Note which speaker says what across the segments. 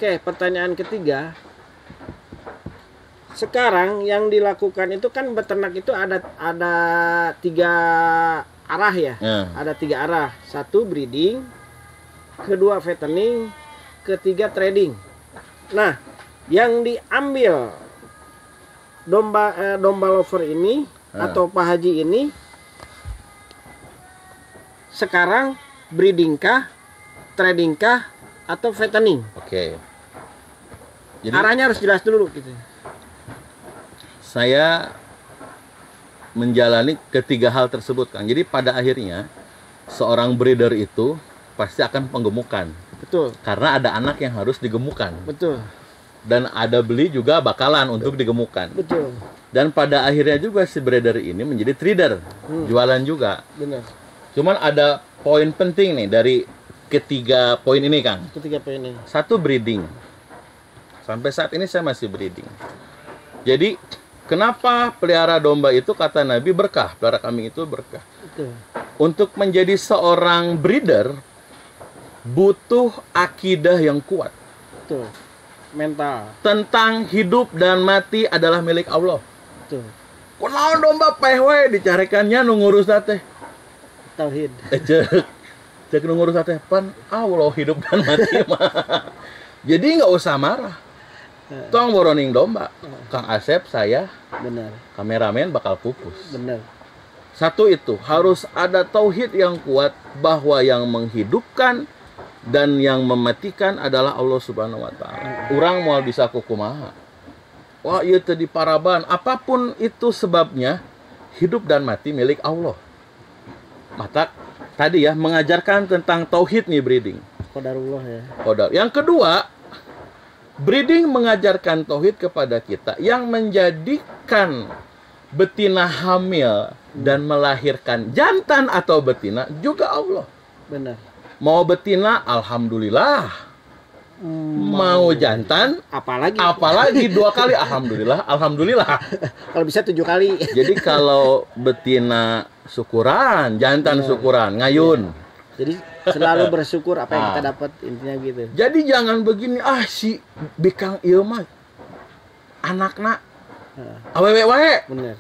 Speaker 1: Oke, pertanyaan ketiga. Sekarang yang dilakukan itu kan beternak itu ada 3 arah ya. Ada 3 arah. 1 breeding, kedua fattening, ketiga trading. Nah, yang diambil domba lover ini atau Pak Haji ini sekarang breeding kah, trading kah, atau fattening?
Speaker 2: Oke. Jadi
Speaker 1: arahnya harus jelas dulu gitu.
Speaker 2: Saya menjalani ketiga hal tersebut, Kang. Jadi pada akhirnya seorang breeder itu pasti akan penggemukan.
Speaker 1: Betul.
Speaker 2: Karena ada anak yang harus digemukan.
Speaker 1: Betul.
Speaker 2: Dan ada beli juga bakalan untuk digemukan.
Speaker 1: Betul.
Speaker 2: Dan pada akhirnya juga si breeder ini menjadi trader, jualan juga.
Speaker 1: Benar.
Speaker 2: Cuman ada poin penting nih dari ketiga poin ini, Kang.
Speaker 1: Ketiga poin ini.
Speaker 2: 1, breeding. Sampai saat ini saya masih breeding. Jadi kenapa pelihara domba itu kata Nabi berkah, pelihara kambing itu berkah.
Speaker 1: Betul.
Speaker 2: Untuk menjadi seorang breeder butuh akidah yang kuat.
Speaker 1: Betul. Mental.
Speaker 2: Tentang hidup dan mati adalah milik Allah.
Speaker 1: Betul.
Speaker 2: Kunaon domba pehwe dicarikannya nu ngurus teh.
Speaker 1: Tauhid.
Speaker 2: Cek nu ngurus teh pan Allah hidup dan mati mah. Jadi nggak usah marah. Tong boroning domba. Kang Asep, saya,
Speaker 1: benar.
Speaker 2: Kameramen bakal pupus.
Speaker 1: Benar.
Speaker 2: 1 itu harus ada tauhid yang kuat bahwa yang menghidupkan dan yang mematikan adalah Allah Subhanahu wa taala. Urang moal bisa kukumaha. Wah, ieu teh di paraban, apapun itu sebabnya, hidup dan mati milik Allah. Mata tadi ya mengajarkan tentang tauhid nih breeding.
Speaker 1: Qadarullah ya.
Speaker 2: Qadar. Yang kedua, breeding mengajarkan tauhid kepada kita yang menjadikan betina hamil dan melahirkan jantan atau betina juga Allah.
Speaker 1: Benar.
Speaker 2: Mau betina, alhamdulillah. Mau jantan,
Speaker 1: apalagi
Speaker 2: 2 kali, alhamdulillah.
Speaker 1: Kalau bisa 7 kali.
Speaker 2: Jadi kalau betina syukuran, jantan syukuran, ngayun.
Speaker 1: Jadi selalu bersyukur apa yang kita dapat, intinya gitu.
Speaker 2: Jadi jangan begini, si bikang ieu mah anakna awewe wae.
Speaker 1: Benar.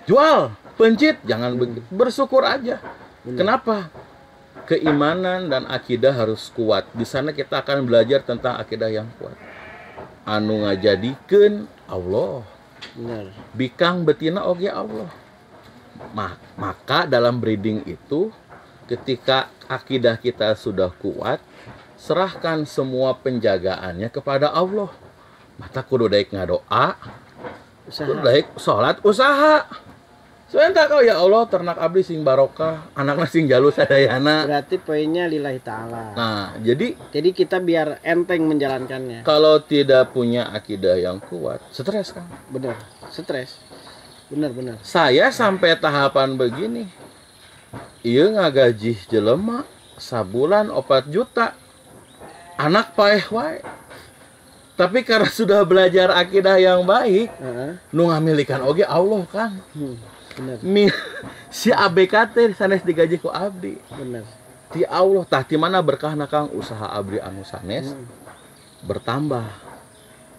Speaker 2: Jual, pencit, jangan begitu. Bersyukur aja.
Speaker 1: Benar.
Speaker 2: Kenapa? Keimanan dan akidah harus kuat. Di sana kita akan belajar tentang akidah yang kuat. Anu ngajadikeun Allah.
Speaker 1: Benar.
Speaker 2: Bikang betina oge Allah. Maka dalam breeding itu ketika akidah kita sudah kuat, serahkan semua penjagaannya kepada Allah. Mata kudu daek ngadoa, kudu daek salat, usaha. Sebentar kau ya Allah, ternak abdi sing barokah, anakna sing jalur sadayana.
Speaker 1: Berarti poinnya lillahi ta'ala.
Speaker 2: Nah, jadi
Speaker 1: kita biar enteng menjalankannya.
Speaker 2: Kalau tidak punya akidah yang kuat, stres kan?
Speaker 1: Benar, stres. Benar.
Speaker 2: Saya sampai tahapan begini. Ieu ngagaji jelema sabulan 4 juta. Anak paeh wae. Tapi karena sudah belajar akidah yang baik, nu ngamilikan oge Allah kan.
Speaker 1: Benar.
Speaker 2: Si ABKT sanes digaji ku abdi.
Speaker 1: Benar.
Speaker 2: Ti Allah tah ti mana berkahna Kang usaha abdi anu sanes bertambah.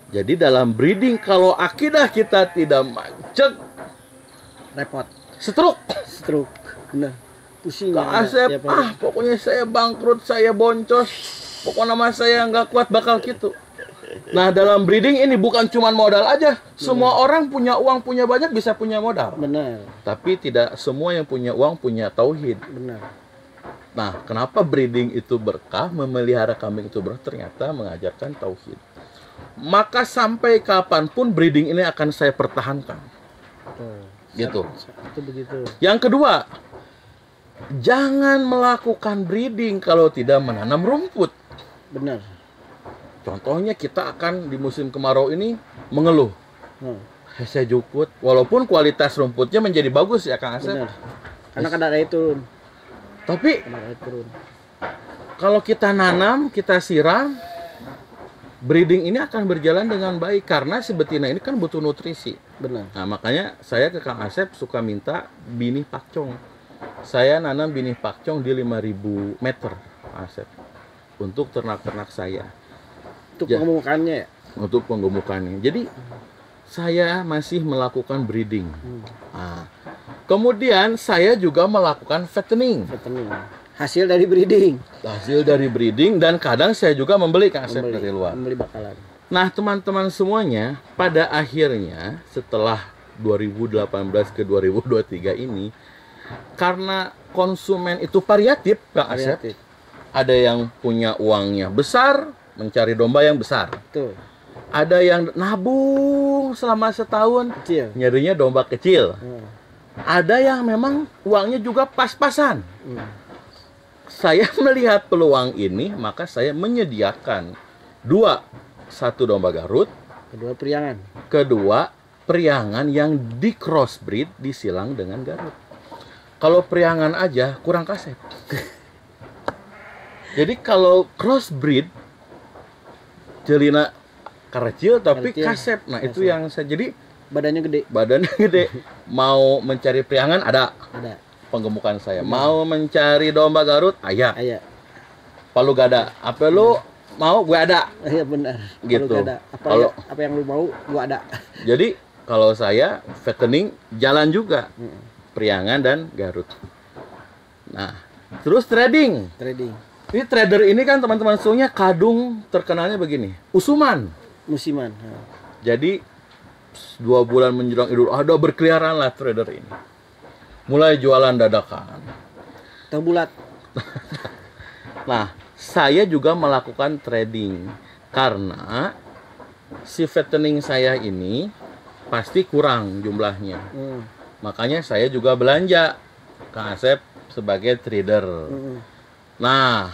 Speaker 2: Jadi dalam breeding kalau akidah kita tidak macet,
Speaker 1: repot.
Speaker 2: Stroke.
Speaker 1: Benar. Pusing.
Speaker 2: Kang Asep, pokoknya saya bangkrut, saya boncos. Pokoknya nama saya nggak kuat bakal gitu. Nah, dalam breeding ini bukan cuma modal aja. Semua orang punya uang, punya banyak, bisa punya modal.
Speaker 1: Benar.
Speaker 2: Tapi tidak semua yang punya uang punya tauhid.
Speaker 1: Benar.
Speaker 2: Nah, kenapa breeding itu berkah, memelihara kambing itu berkah? Ternyata mengajarkan tauhid. Maka sampai kapanpun breeding ini akan saya pertahankan. Gitu.
Speaker 1: Itu begitu.
Speaker 2: Yang kedua, jangan melakukan breeding kalau tidak menanam rumput.
Speaker 1: Benar.
Speaker 2: Contohnya kita akan di musim kemarau ini mengeluh. Hese jukut. Walaupun kualitas rumputnya menjadi bagus ya Kang Asep.
Speaker 1: Benar. Karena kadar air turun.
Speaker 2: Tapi kalau kita nanam, kita siram, breeding ini akan berjalan dengan baik. Karena si betina ini kan butuh nutrisi.
Speaker 1: Benar.
Speaker 2: Nah makanya saya ke Kang Asep suka minta binih pakcong. Saya nanam binih pakcong di 5.000 meter Kang Asep. Untuk ternak-ternak saya.
Speaker 1: Untuk penggemukannya ya?
Speaker 2: Untuk penggemukannya. Jadi saya masih melakukan breeding. Nah, kemudian saya juga melakukan fattening.
Speaker 1: Hasil dari breeding.
Speaker 2: Hasil dari breeding, dan kadang saya juga membeli Kang Asep dari luar.
Speaker 1: Membeli bakalan.
Speaker 2: Nah, teman-teman semuanya, pada akhirnya setelah 2018 ke 2023 ini, karena konsumen itu variatif Kang Asep. Ada yang punya uangnya besar, mencari domba yang besar.
Speaker 1: Betul.
Speaker 2: Ada yang nabung selama setahun, nyarinya domba kecil. Ada yang memang uangnya juga pas-pasan. Saya melihat peluang ini, maka saya menyediakan satu domba Garut, kedua priangan yang di crossbreed, disilang dengan Garut. Kalau priangan aja kurang kasep. Jadi kalau crossbreed, jelina kecil tapi kasep. Nah, itu yang saya, jadi badannya gede. Mau mencari priangan ada. Penggemukan saya. Mau mencari domba Garut, ayah. Palu gada. Apa lu mau, gue ada.
Speaker 1: Iya benar.
Speaker 2: Gitu.
Speaker 1: Apa yang lu mau, gue ada.
Speaker 2: Jadi kalau saya fattening jalan juga. Priangan dan Garut. Nah, terus trading. Ini trader ini kan teman-teman semuanya kadung terkenalnya begini. Musiman. Jadi 2 bulan menjelang Idul Adha berkeliaran lah trader ini. Mulai jualan dadakan.
Speaker 1: Bulat.
Speaker 2: Nah, saya juga melakukan trading karena si fattening saya ini pasti kurang jumlahnya. Makanya saya juga belanja Kang Asep sebagai trader. Nah,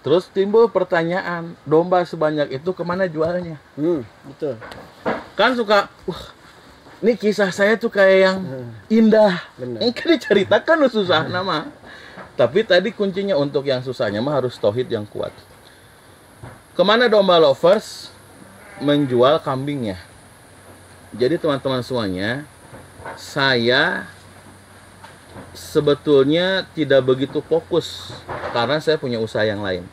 Speaker 2: terus timbul pertanyaan, domba sebanyak itu kemana jualnya?
Speaker 1: Betul.
Speaker 2: Kan suka, ini kisah saya tuh kayak yang indah. Yang kan diceritakan susah nama. Tapi tadi kuncinya untuk yang susahnya mah harus tauhid yang kuat. Kemana domba lovers menjual kambingnya? Jadi teman-teman semuanya, saya sebetulnya tidak begitu fokus karena saya punya usaha yang lain.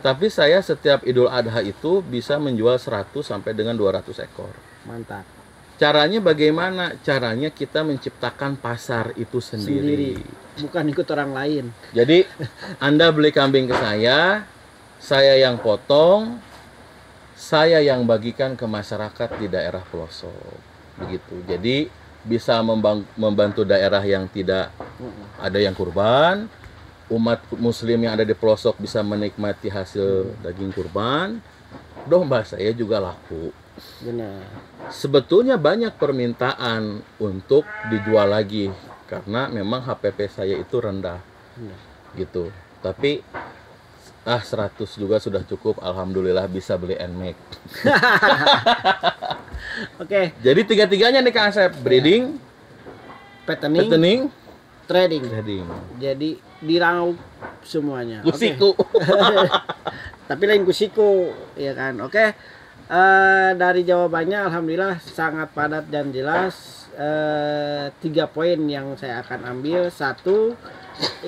Speaker 2: Tapi saya setiap Idul Adha itu bisa menjual 100 sampai dengan 200 ekor.
Speaker 1: Mantap.
Speaker 2: Caranya bagaimana? Caranya kita menciptakan pasar itu sendiri.
Speaker 1: Bukan ikut orang lain.
Speaker 2: Jadi Anda beli kambing ke saya yang potong, saya yang bagikan ke masyarakat di daerah pelosok. Begitu. Jadi bisa membantu daerah yang tidak ada yang kurban, umat muslim yang ada di pelosok bisa menikmati hasil daging kurban, domba saya juga laku.
Speaker 1: Benar.
Speaker 2: Sebetulnya banyak permintaan untuk dijual lagi karena memang HPP saya itu rendah. Gitu. Tapi 100 juga sudah cukup, alhamdulillah bisa beli NMAX.
Speaker 1: Oke.
Speaker 2: Jadi tiga-tiganya nih Kang Asep, breeding, fattening,
Speaker 1: trading. Jadi dirangkup semuanya.
Speaker 2: Kusiku.
Speaker 1: Tapi lain kusiku, ya kan. Oke. Dari jawabannya alhamdulillah sangat padat dan jelas. 3 poin yang saya akan ambil. 1,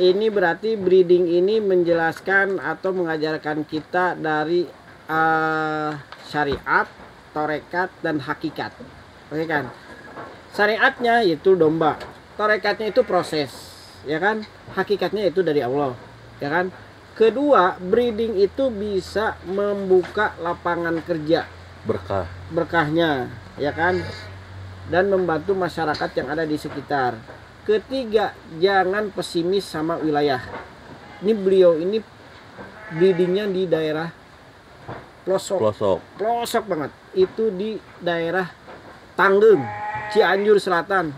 Speaker 1: ini berarti breeding ini menjelaskan atau mengajarkan kita dari syariat, torekat, dan hakikat. Oke kan? Syariatnya yaitu domba, torekatnya itu proses, ya kan? Hakikatnya itu dari Allah, ya kan? Kedua, breeding itu bisa membuka lapangan kerja, berkahnya, ya kan? Dan membantu masyarakat yang ada di sekitar. Ketiga, jangan pesimis sama wilayah. Ini beliau ini breedingnya di daerah pelosok banget. Itu di daerah Tanggeng, Cianjur Selatan.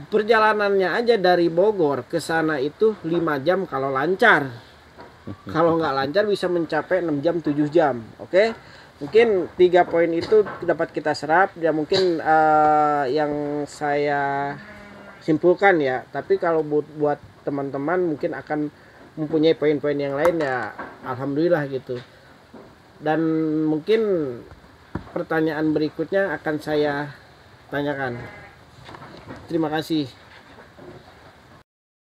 Speaker 1: Perjalanannya aja dari Bogor ke sana itu 5 jam kalau lancar. Kalau nggak lancar bisa mencapai 6 jam, 7 jam. Oke? Mungkin 3 poin itu dapat kita serap. Ya mungkin yang saya simpulkan ya. Tapi kalau buat teman-teman mungkin akan mempunyai poin-poin yang lain ya, alhamdulillah gitu. Dan mungkin pertanyaan berikutnya akan saya tanyakan. Terima kasih.